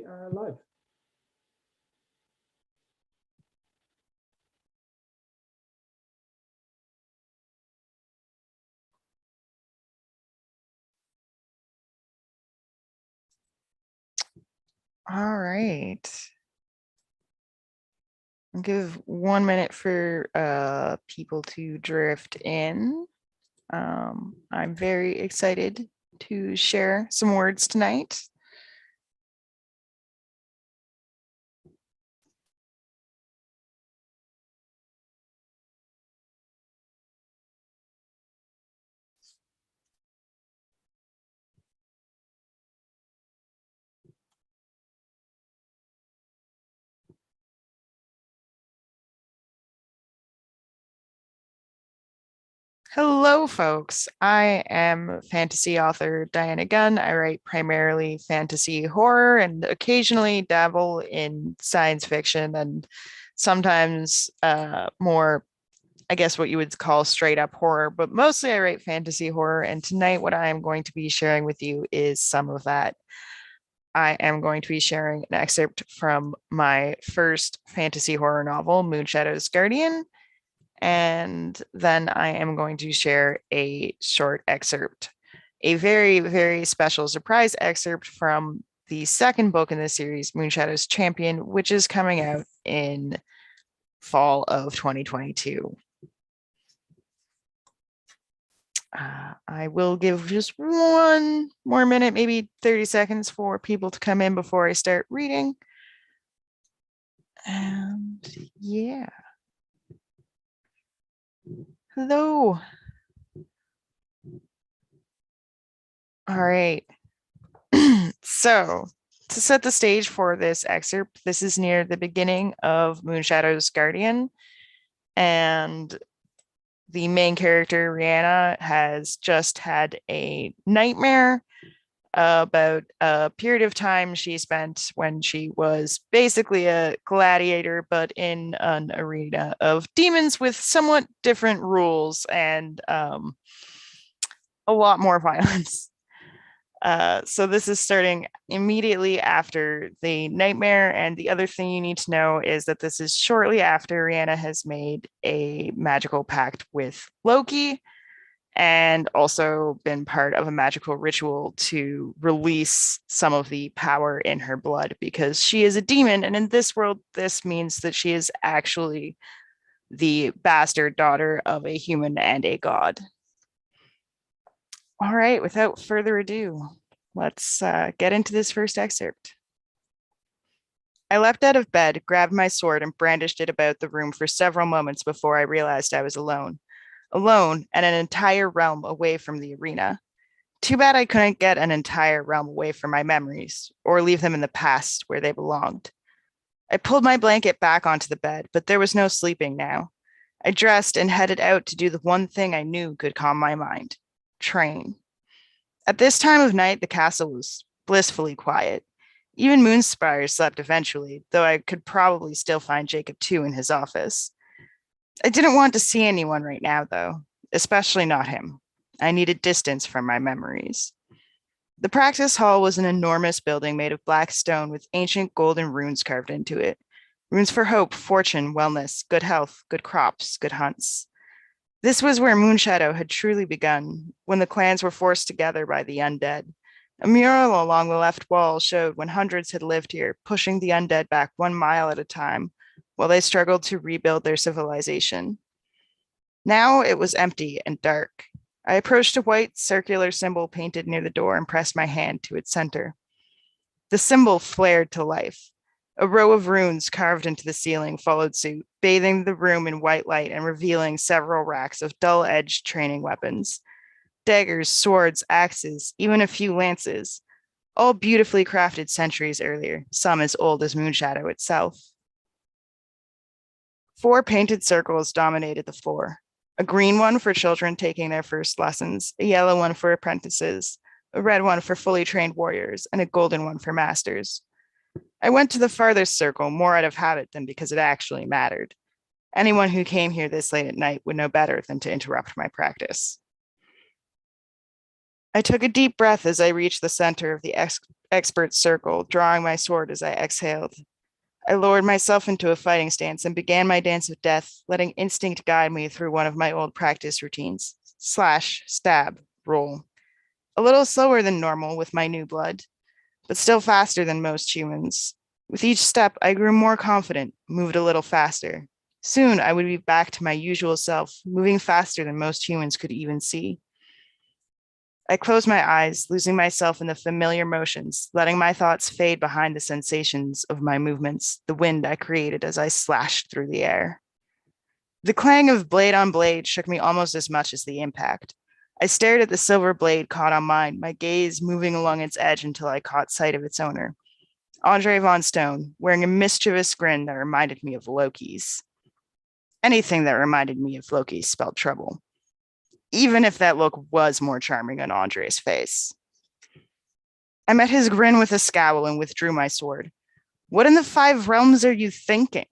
we are live. All right. I'll give 1 minute for people to drift in. I'm very excited to share some words tonight. Hello, folks. I am fantasy author Dianna Gunn. I write primarily fantasy horror and occasionally dabble in science fiction and sometimes more, I guess, what you would call straight up horror, but mostly I write fantasy horror. And tonight, what I am going to be sharing with you is some of that. I am going to be sharing an excerpt from my first fantasy horror novel, Moonshadow's Guardian. And then I am going to share a short excerpt, a very, very special surprise excerpt from the second book in the series, Moonshadow's Champion, which is coming out in fall of 2022. I will give just 1 more minute, maybe 30 seconds for people to come in before I start reading. And yeah. Hello. All right. So to set the stage for this excerpt, this is near the beginning of Moonshadow's Guardian, and the main character, Rihanna, has just had a nightmare about a period of time she spent when she was basically a gladiator, but in an arena of demons with somewhat different rules and a lot more violence. So this is starting immediately after the nightmare. And the other thing you need to know is that this is shortly after Rihanna has made a magical pact with Loki and also been part of a magical ritual to release some of the power in her blood because she is a demon. And in this world, this means that she is actually the bastard daughter of a human and a god. All right, without further ado, let's get into this first excerpt. I leapt out of bed, grabbed my sword, and brandished it about the room for several moments before I realized I was alone. Alone and an entire realm away from the arena. Too bad I couldn't get an entire realm away from my memories, or leave them in the past where they belonged. I pulled my blanket back onto the bed, but there was no sleeping now. I dressed and headed out to do the one thing I knew could calm my mind. Train. At this time of night, the castle was blissfully quiet. Even Moonspire slept eventually, though I could probably still find Jacob too in his office. I didn't want to see anyone right now, though, especially not him. I needed distance from my memories. The practice hall was an enormous building made of black stone with ancient golden runes carved into it. Runes for hope, fortune, wellness, good health, good crops, good hunts. This was where Moonshadow had truly begun, when the clans were forced together by the undead. A mural along the left wall showed when hundreds had lived here, pushing the undead back 1 mile at a time, while they struggled to rebuild their civilization. Now it was empty and dark. I approached a white circular symbol painted near the door and pressed my hand to its center. The symbol flared to life. A row of runes carved into the ceiling followed suit, bathing the room in white light and revealing several racks of dull-edged training weapons. Daggers, swords, axes, even a few lances, all beautifully crafted centuries earlier, some as old as Moonshadow itself. 4 painted circles dominated the floor. A green one for children taking their first lessons, a yellow one for apprentices, a red one for fully trained warriors, and a golden one for masters. I went to the farthest circle more out of habit than because it actually mattered. Anyone who came here this late at night would know better than to interrupt my practice. I took a deep breath as I reached the center of the expert circle, drawing my sword as I exhaled. I lowered myself into a fighting stance and began my dance of death, letting instinct guide me through one of my old practice routines. Slash, stab, roll. A little slower than normal with my new blood, but still faster than most humans. With each step, I grew more confident, moved a little faster. Soon, I would be back to my usual self, moving faster than most humans could even see. I closed my eyes, losing myself in the familiar motions, letting my thoughts fade behind the sensations of my movements, the wind I created as I slashed through the air. The clang of blade on blade shook me almost as much as the impact. I stared at the silver blade caught on mine, my gaze moving along its edge until I caught sight of its owner, Andre von Stone, wearing a mischievous grin that reminded me of Loki's. Anything that reminded me of Loki spelled trouble, even if that look was more charming on Andre's face. I met his grin with a scowl and withdrew my sword. What in the 5 realms are you thinking?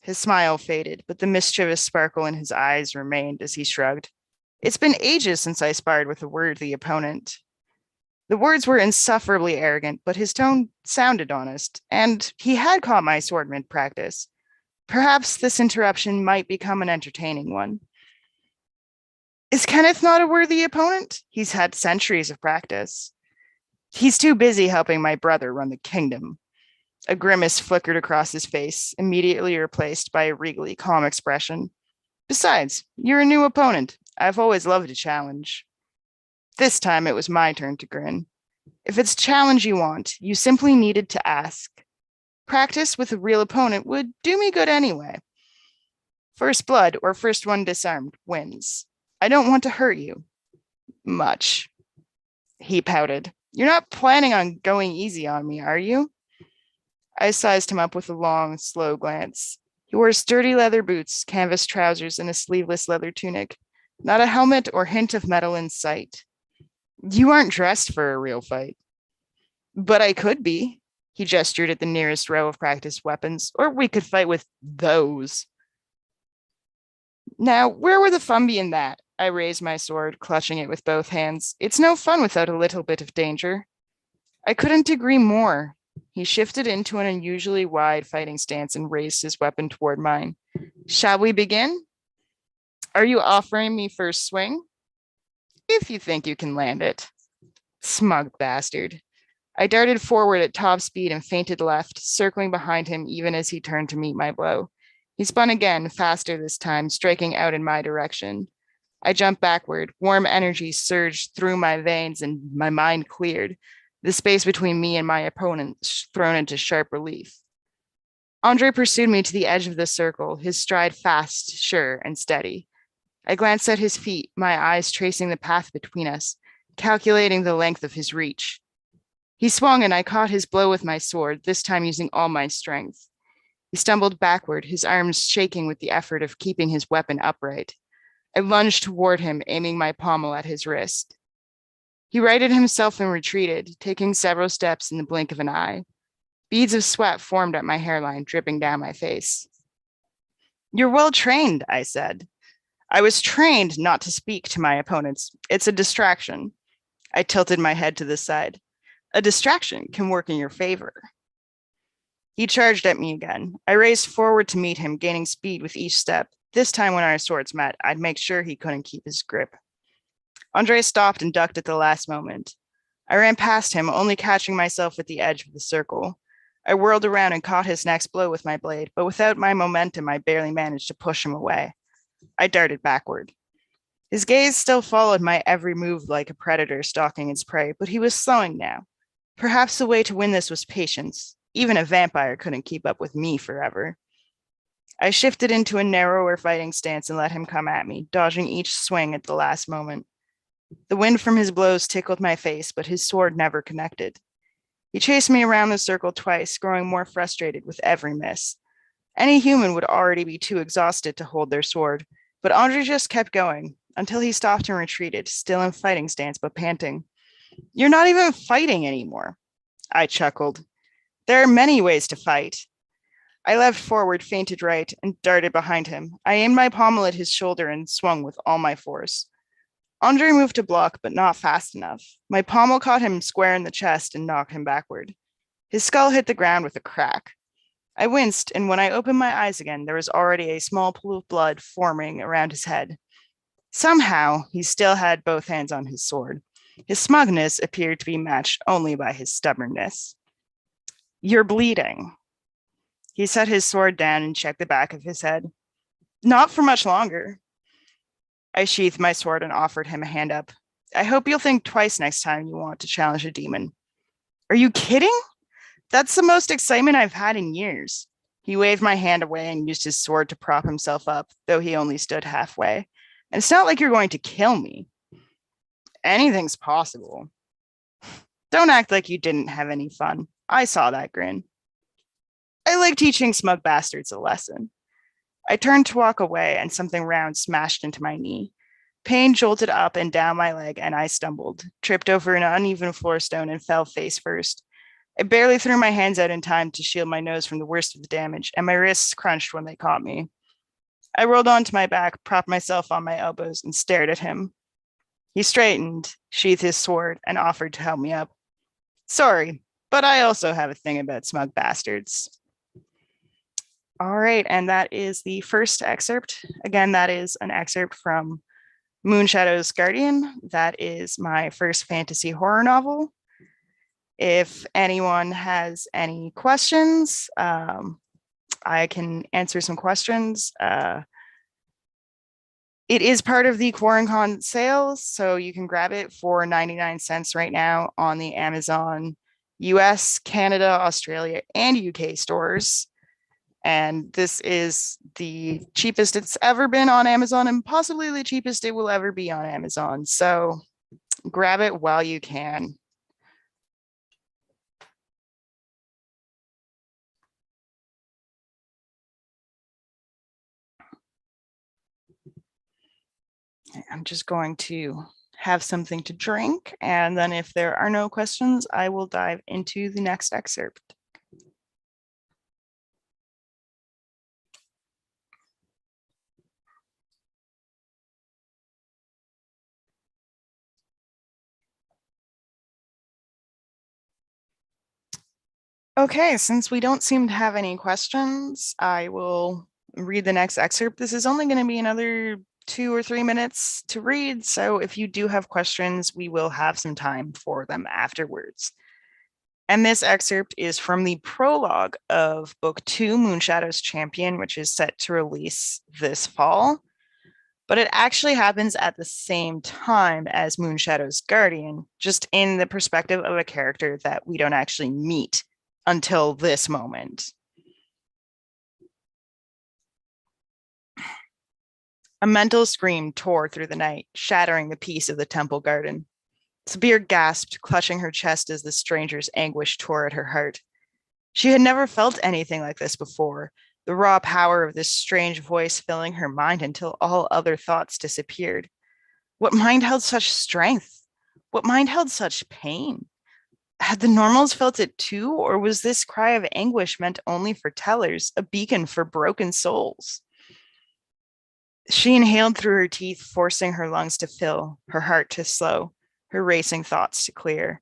His smile faded, but the mischievous sparkle in his eyes remained as he shrugged. It's been ages since I sparred with a worthy opponent. The words were insufferably arrogant, but his tone sounded honest, and he had caught my swordman practice. Perhaps this interruption might become an entertaining one. Is Kenneth not a worthy opponent? He's had centuries of practice. He's too busy helping my brother run the kingdom. A grimace flickered across his face, immediately replaced by a regally calm expression. Besides, you're a new opponent. I've always loved a challenge. This time it was my turn to grin. If it's a challenge you want, you simply needed to ask. Practice with a real opponent would do me good anyway. First blood, or first one disarmed, wins. I don't want to hurt you. Much. He pouted. You're not planning on going easy on me, are you? I sized him up with a long, slow glance. He wore sturdy leather boots, canvas trousers, and a sleeveless leather tunic. Not a helmet or hint of metal in sight. You aren't dressed for a real fight. But I could be. He gestured at the nearest row of practice weapons, or we could fight with those. Now, where would the fun be in that? I raised my sword, clutching it with both hands. It's no fun without a little bit of danger. I couldn't agree more. He shifted into an unusually wide fighting stance and raised his weapon toward mine. Shall we begin? Are you offering me first swing? If you think you can land it. Smug bastard. I darted forward at top speed and feinted left, circling behind him even as he turned to meet my blow. He spun again, faster this time, striking out in my direction. I jumped backward. Warm energy surged through my veins and my mind cleared, the space between me and my opponent thrown into sharp relief. Andre pursued me to the edge of the circle, his stride fast, sure, and steady. I glanced at his feet, my eyes tracing the path between us, calculating the length of his reach. He swung and I caught his blow with my sword, this time using all my strength. He stumbled backward, his arms shaking with the effort of keeping his weapon upright. I lunged toward him, aiming my pommel at his wrist. He righted himself and retreated, taking several steps in the blink of an eye. Beads of sweat formed at my hairline, dripping down my face. You're well trained, I said. I was trained not to speak to my opponents. It's a distraction. I tilted my head to the side. A distraction can work in your favor. He charged at me again. I raced forward to meet him, gaining speed with each step. This time when our swords met, I'd make sure he couldn't keep his grip. Andre stopped and ducked at the last moment. I ran past him, only catching myself at the edge of the circle. I whirled around and caught his next blow with my blade, but without my momentum, I barely managed to push him away. I darted backward. His gaze still followed my every move like a predator stalking its prey, but he was slowing now. Perhaps the way to win this was patience. Even a vampire couldn't keep up with me forever. I shifted into a narrower fighting stance and let him come at me, dodging each swing at the last moment. The wind from his blows tickled my face, but his sword never connected. He chased me around the circle twice, growing more frustrated with every miss. Any human would already be too exhausted to hold their sword, but Andre just kept going until he stopped and retreated, still in fighting stance but panting. You're not even fighting anymore. I chuckled. There are many ways to fight. I leapt forward, feinted right, and darted behind him. I aimed my pommel at his shoulder and swung with all my force. Andre moved to block, but not fast enough. My pommel caught him square in the chest and knocked him backward. His skull hit the ground with a crack. I winced, and when I opened my eyes again, there was already a small pool of blood forming around his head. Somehow, he still had both hands on his sword. His smugness appeared to be matched only by his stubbornness. "You're bleeding." He set his sword down and checked the back of his head. "Not for much longer." I sheathed my sword and offered him a hand up. "I hope you'll think twice next time you want to challenge a demon." "Are you kidding? That's the most excitement I've had in years." He waved my hand away and used his sword to prop himself up, though he only stood halfway. "And it's not like you're going to kill me." "Anything's possible." "Don't act like you didn't have any fun. I saw that grin." "I like teaching smug bastards a lesson." I turned to walk away, and something round smashed into my knee. Pain jolted up and down my leg, and I stumbled, tripped over an uneven floor stone, and fell face first. I barely threw my hands out in time to shield my nose from the worst of the damage, and my wrists crunched when they caught me. I rolled onto my back, propped myself on my elbows, and stared at him. He straightened, sheathed his sword, and offered to help me up. "Sorry, but I also have a thing about smug bastards." All right, and that is the first excerpt. Again, that is an excerpt from Moonshadow's Guardian. That is my first fantasy horror novel. If anyone has any questions, I can answer some questions. It is part of the QuaranCon sales, so you can grab it for 99 cents right now on the Amazon US, Canada, Australia, and UK stores. And this is the cheapest it's ever been on Amazon, and possibly the cheapest it will ever be on Amazon. So grab it while you can. I'm just going to have something to drink, and then if there are no questions, I will dive into the next excerpt. Okay, since we don't seem to have any questions, I will read the next excerpt. This is only going to be another 2 or 3 minutes to read, so if you do have questions, we will have some time for them afterwards. And this excerpt is from the prologue of Book 2, Moonshadow's Champion, which is set to release this fall. But it actually happens at the same time as Moonshadow's Guardian, just in the perspective of a character that we don't actually meet until this moment. A mental scream tore through the night, shattering the peace of the temple garden. Sabir gasped, clutching her chest as the stranger's anguish tore at her heart. She had never felt anything like this before, the raw power of this strange voice filling her mind until all other thoughts disappeared. What mind held such strength? What mind held such pain? Had the normals felt it too, or was this cry of anguish meant only for tellers, a beacon for broken souls? She inhaled through her teeth, forcing her lungs to fill, her heart to slow, her racing thoughts to clear,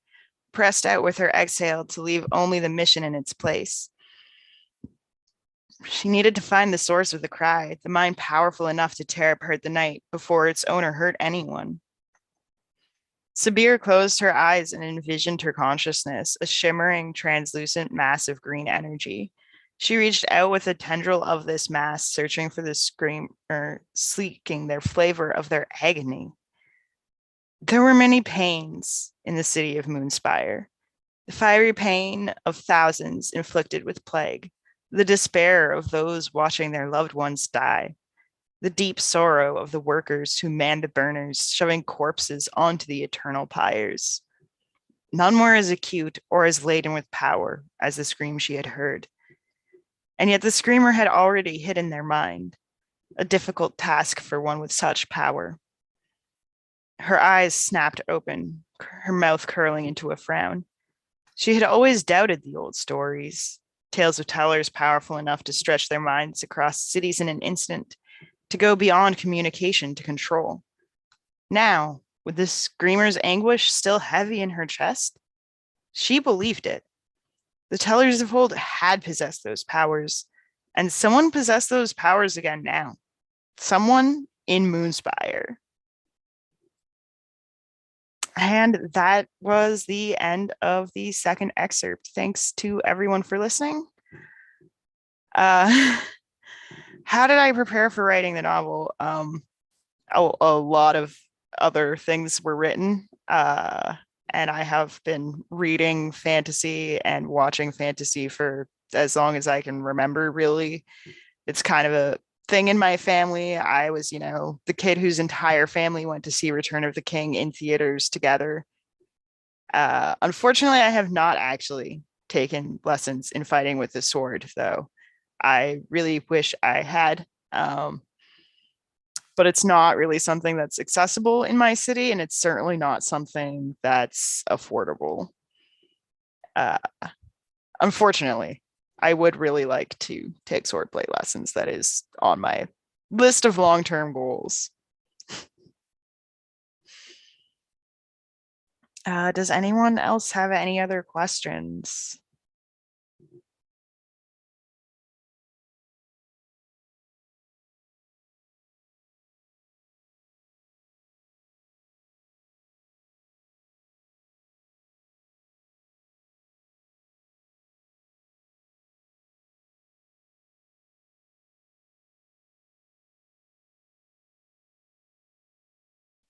pressed out with her exhale to leave only the mission in its place. She needed to find the source of the cry, the mind powerful enough to tear apart the night before its owner hurt anyone. Sabir closed her eyes and envisioned her consciousness, a shimmering, translucent mass of green energy. She reached out with a tendril of this mass, searching for the screamer, seeking their flavor of their agony. There were many pains in the city of Moonspire. The fiery pain of thousands inflicted with plague, the despair of those watching their loved ones die, the deep sorrow of the workers who manned the burners, shoving corpses onto the eternal pyres. None were as acute or as laden with power as the scream she had heard. And yet the screamer had already hidden their mind, a difficult task for one with such power. Her eyes snapped open, her mouth curling into a frown. She had always doubted the old stories, tales of tellers powerful enough to stretch their minds across cities in an instant, to go beyond communication to control. Now, With the screamer's anguish still heavy in her chest, she believed it. The tellers of old had possessed those powers, and someone possessed those powers again now. Someone in Moonspire. And that was the end of the second excerpt. Thanks to everyone for listening. How did I prepare for writing the novel? A lot of other things were written, and I have been reading fantasy and watching fantasy for as long as I can remember, really. It's kind of a thing in my family. I was, the kid whose entire family went to see Return of the King in theaters together. Unfortunately, I have not actually taken lessons in fighting with the sword, though. I really wish I had. But it's not really something that's accessible in my city, and it's certainly not something that's affordable. Uh, Unfortunately, I would really like to take swordplay lessons. That is on my list of long-term goals. Does anyone else have any other questions?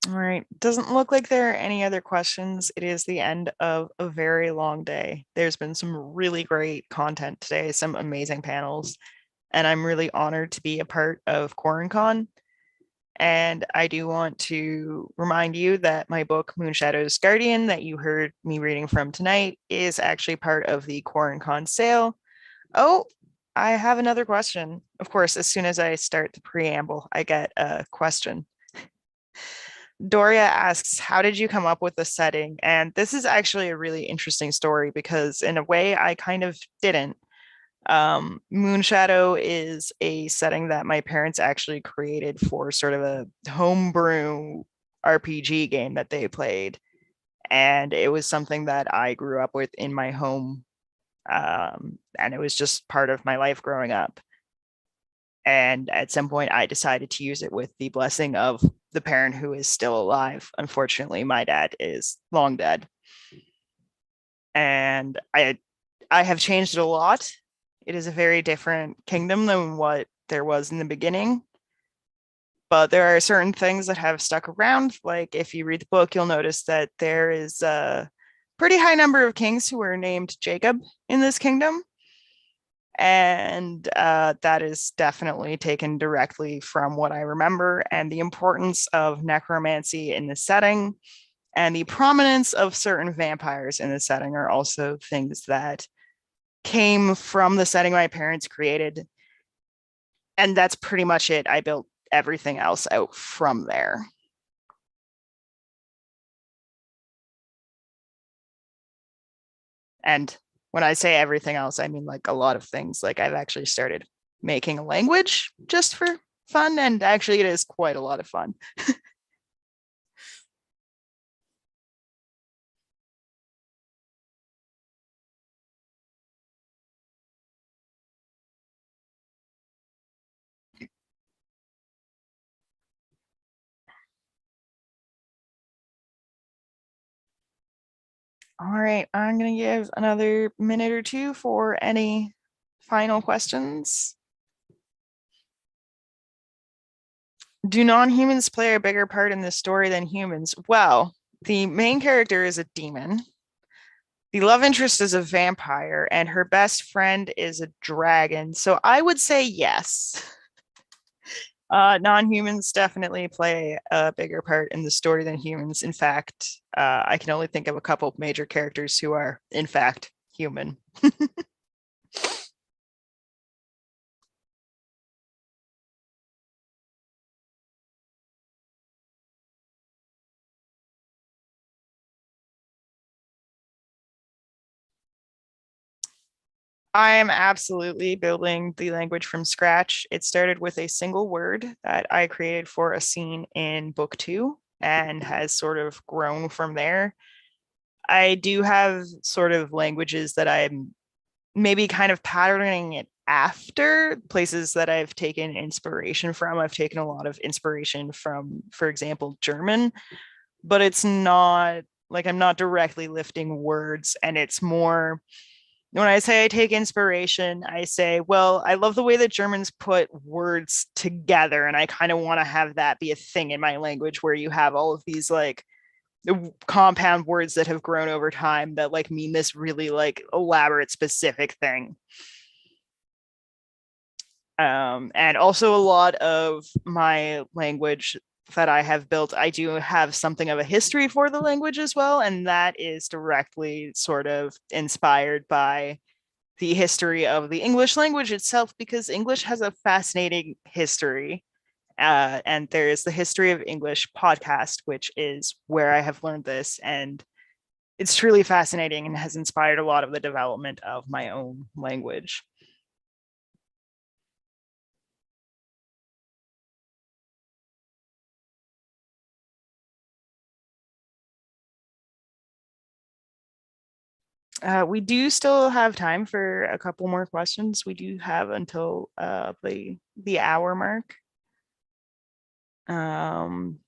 All right. Doesn't look like there are any other questions. It is the end of a very long day. There's been some really great content today, some amazing panels, and I'm really honored to be a part of QuaranCon. And I do want to remind you that my book, Moonshadow's Guardian, that you heard me reading from tonight, is actually part of the QuaranCon sale. Oh, I have another question. Of course, as soon as I start the preamble, I get a question. Doria asks, how did you come up with the setting? And this is actually a really interesting story because, in a way, I kind of didn't. Moonshadow is a setting that my parents actually created for sort of a homebrew RPG game that they played. And it was something that I grew up with in my home. And it was just part of my life growing up. And at some point, I decided to use it with the blessing of the parent who is still alive. Unfortunately, my dad is long dead. And I have changed it a lot. It is a very different kingdom than what there was in the beginning. But there are certain things that have stuck around. Like if you read the book, you'll notice that there is a pretty high number of kings who are named Jacob in this kingdom. And that is definitely taken directly from what I remember, and the importance of necromancy in the setting and the prominence of certain vampires in the setting are also things that came from the setting my parents created. And that's pretty much it. I built everything else out from there. And when I say everything else, I mean like a lot of things. Like I've actually started making a language just for fun, and actually it is quite a lot of fun. All right, I'm going to give another minute or two for any final questions. Do non-humans play a bigger part in this story than humans? Well, the main character is a demon. The love interest is a vampire, and her best friend is a dragon. So I would say yes. Non-humans definitely play a bigger part in the story than humans. In fact, I can only think of a couple of major characters who are, in fact, human. I am absolutely building the language from scratch. It started with a single word that I created for a scene in book 2, and has sort of grown from there. I do have sort of languages that I'm maybe kind of patterning it after places that I've taken inspiration from. I've taken a lot of inspiration from, for example, German, but it's not like I'm not directly lifting words, and it's more when I say I take inspiration, I say, well, I love the way that Germans put words together, and I kind of want to have that be a thing in my language where you have all of these like compound words that have grown over time that like mean this really like elaborate specific thing. And also a lot of my language that I have built, I do have something of a history for the language as well, and that is directly sort of inspired by the history of the English language itself, because English has a fascinating history. And there is the History of English podcast, which is where I have learned this. And it's truly fascinating and has inspired a lot of the development of my own language. We do still have time for a couple more questions. We do have until the hour mark. Um,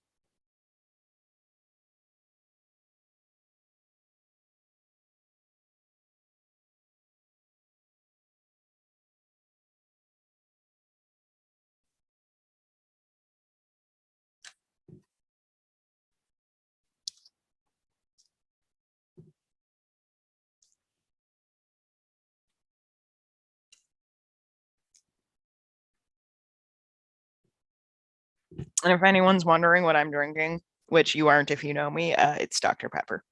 and if anyone's wondering what I'm drinking, which you aren't if you know me, it's Dr. Pepper.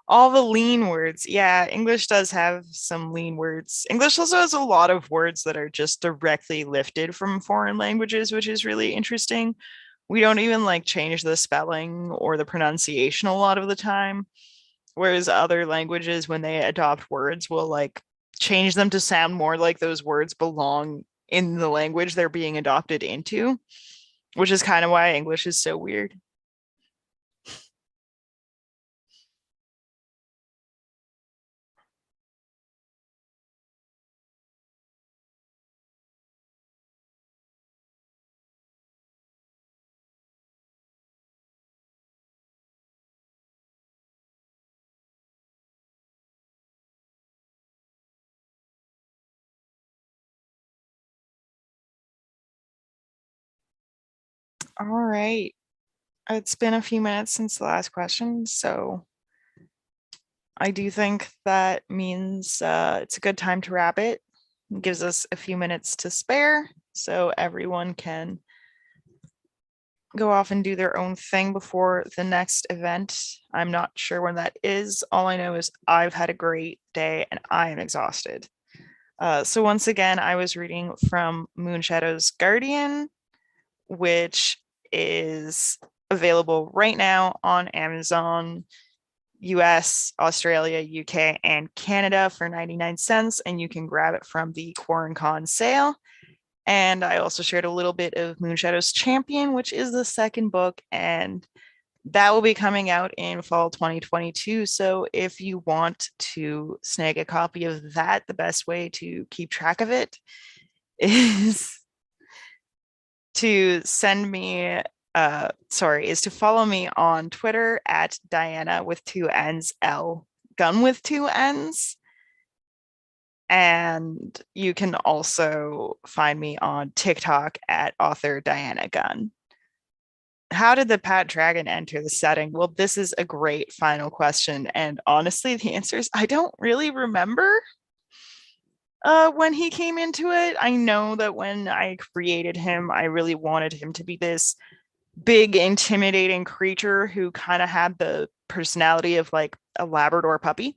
All the lean words. Yeah, English does have some lean words. English also has a lot of words that are just directly lifted from foreign languages, which is really interesting. We don't even like change the spelling or the pronunciation a lot of the time. Whereas other languages, when they adopt words, will like change them to sound more like those words belong in the language they're being adopted into, which is kind of why English is so weird. All right. It's been a few minutes since the last question, so I do think that means it's a good time to wrap it. It gives us a few minutes to spare so everyone can go off and do their own thing before the next event. I'm not sure when that is. All I know is I've had a great day and I am exhausted. So once again, I was reading from Moonshadow's Guardian, which is available right now on Amazon, US, Australia, UK, and Canada for 99 cents. And you can grab it from the QuaranCon sale. And I also shared a little bit of Moonshadow's Champion, which is the second book, and that will be coming out in fall 2022. So if you want to snag a copy of that, the best way to keep track of it is to send me is to follow me on Twitter at Dianna with two N's, L Gunn with two N's. And you can also find me on TikTok at author Dianna Gunn. How did the Pat Dragon enter the setting? Well, this is a great final question. And honestly, the answer is I don't really remember when he came into it. I know that when I created him, I really wanted him to be this big, intimidating creature who kind of had the personality of like a Labrador puppy.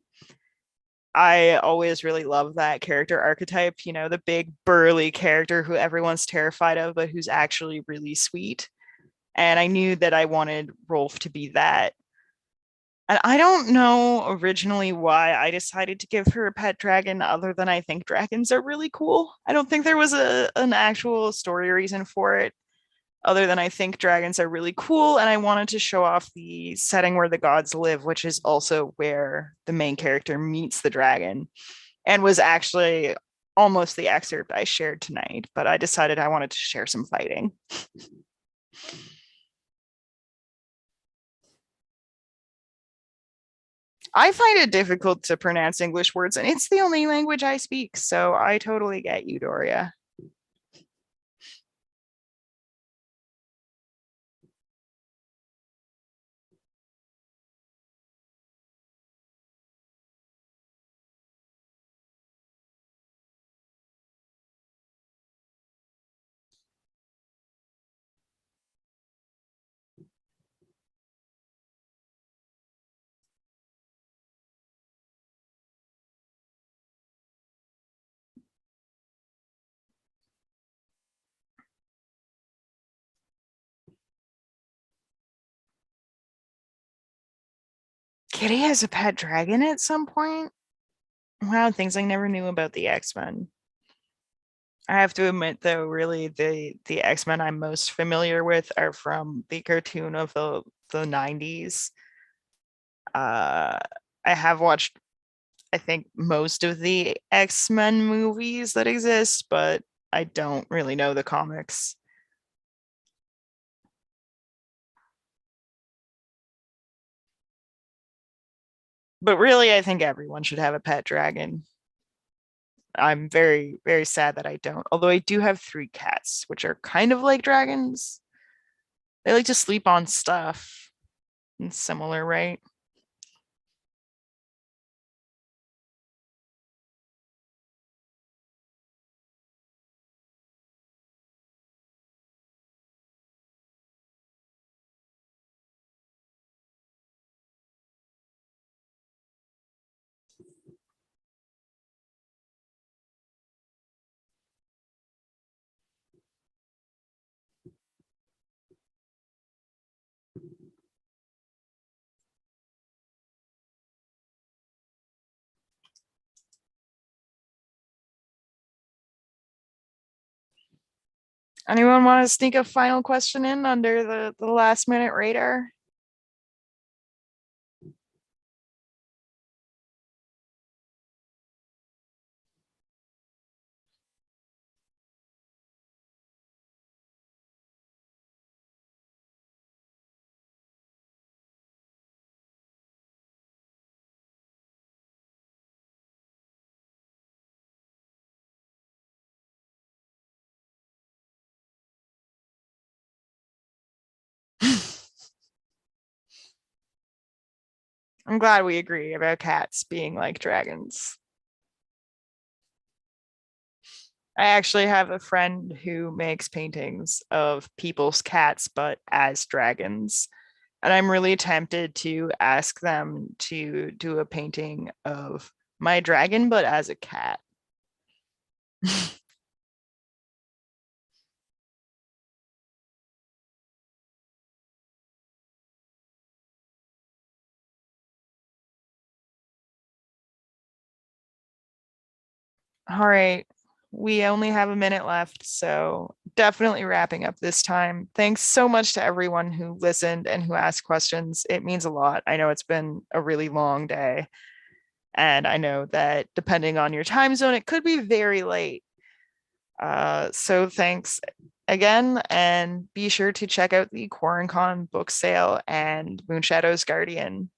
I always really love that character archetype, you know, the big burly character who everyone's terrified of, but who's actually really sweet. And I knew that I wanted Rolf to be that. And I don't know originally why I decided to give her a pet dragon other than I think dragons are really cool. I don't think there was an actual story reason for it other than I think dragons are really cool and I wanted to show off the setting where the gods live, which is also where the main character meets the dragon and was actually almost the excerpt I shared tonight, but I decided I wanted to share some fighting. I find it difficult to pronounce English words, and it's the only language I speak, so I totally get you, Doria. Kitty has a pet dragon at some point. Wow, things I never knew about the X-Men. I have to admit, though, really the X-Men I'm most familiar with are from the cartoon of the 90s. Uh, I have watched, I think, most of the X-Men movies that exist, but I don't really know the comics. But really, I think everyone should have a pet dragon. I'm very, very sad that I don't. Although I do have three cats, which are kind of like dragons. They like to sleep on stuff. And similar, right? Anyone want to sneak a final question in under the last minute radar? I'm glad we agree about cats being like dragons. I actually have a friend who makes paintings of people's cats, but as dragons. And I'm really tempted to ask them to do a painting of my dragon, but as a cat. All right. We only have a minute left, so definitely wrapping up this time. Thanks so much to everyone who listened and who asked questions. It means a lot. I know it's been a really long day, and I know that depending on your time zone, it could be very late. So thanks again, and be sure to check out the QuaranCon book sale and Moonshadow's Guardian.